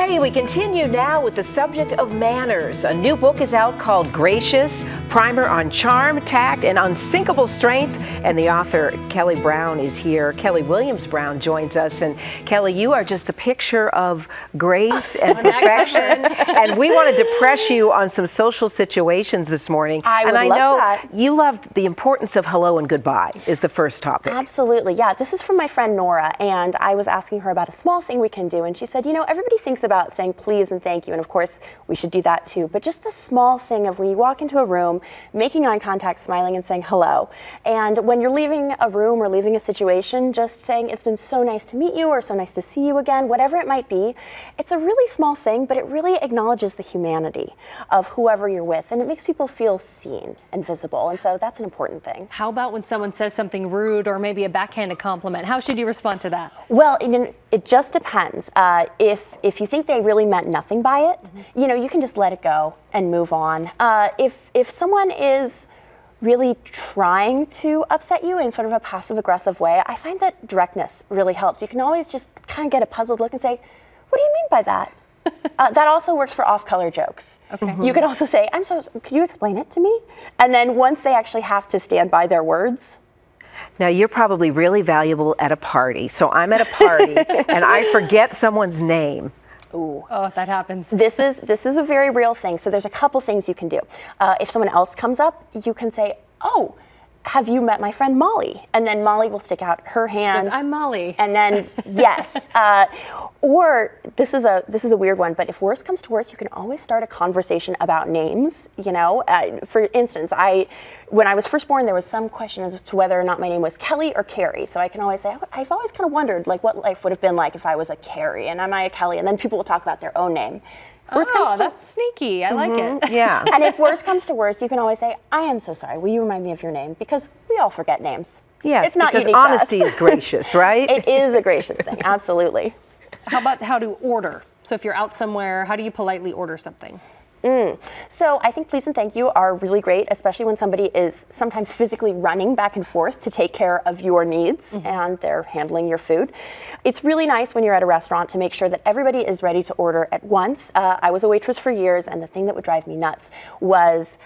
Okay, we continue now with the subject of manners. A new book is out called Gracious, Primer on Charm, Tact, and Unsinkable Strength. And the author, Kelly Brown, is here. Kelly Williams Brown joins us. And Kelly, you are just the picture of grace and perfection. And we wanted to press you on some social situations this morning. I know you loved the importance of hello and goodbye is the first topic. Absolutely, yeah. This is from my friend Nora, and I was asking her about a small thing we can do, and she said, you know, everybody thinks about saying please and thank you, and of course we should do that too, but just the small thing of when you walk into a room, making eye contact, smiling, and saying hello. And when you're leaving a room or leaving a situation, just saying it's been so nice to meet you or so nice to see you again, whatever it might be. It's a really small thing, but it really acknowledges the humanity of whoever you're with, and it makes people feel seen and visible, and so that's an important thing. How about when someone says something rude or maybe a backhanded compliment? How should you respond to that? Well, it just depends. If you think they really meant nothing by it, you know, you can just let it go and move on. If someone is really trying to upset you in sort of a passive-aggressive way, I find that directness really helps. You can always just kind of get a puzzled look and say, what do you mean by that? That also works for off-color jokes. Okay. You can also say, could you explain it to me? And then once they actually have to stand by their words. Now, you're probably really valuable at a party. So I'm at a party and I forget someone's name. Ooh. Oh, that happens. This is a very real thing. So there's a couple things you can do. If someone else comes up, you can say, oh, have you met my friend Molly? And then Molly will stick out her hand. She goes, I'm Molly. And then, yes. Or this is a weird one, but if worse comes to worse, you can always start a conversation about names. You know, for instance, when I was first born, there was some question as to whether or not my name was Kelly or Carrie. So I can always say, I've always kind of wondered, like, what life would have been like if I was a Carrie, and am I a Kelly? And then people will talk about their own name. That's sneaky. I like it. Yeah. And if worse comes to worse, you can always say, I am so sorry. Will you remind me of your name? Because we all forget names. Yes, it's not because unique to us. honesty is gracious, right? It is a gracious thing, absolutely. How about how to order? So if you're out somewhere, how do you politely order something? So I think please and thank you are really great, especially when somebody is sometimes physically running back and forth to take care of your needs and they're handling your food. It's really nice when you're at a restaurant to make sure that everybody is ready to order at once. I was a waitress for years, and the thing that would drive me nuts was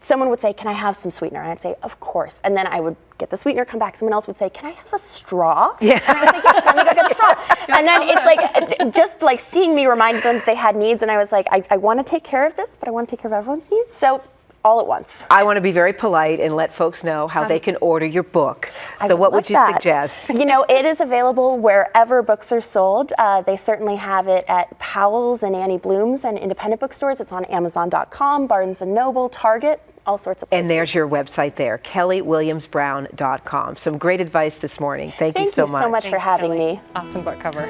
someone would say, can I have some sweetener? And I'd say, of course. And then I would get the sweetener, come back, someone else would say, can I have a straw? Yeah. And I would say, yes, let me go get a straw. And then it's like, just like seeing me reminded them that they had needs, and I was like, I want to take care of this, but I want to take care of everyone's needs. So all at once. I want to be very polite and let folks know how they can order your book. So what would you suggest? You know, it is available wherever books are sold. They certainly have it at Powell's and Annie Bloom's and independent bookstores. It's on Amazon.com, Barnes & Noble, Target, all sorts of places. And there's your website there, kellywilliamsbrown.com. Some great advice this morning. Thank you so much. Thank you so much for having me. Awesome book cover.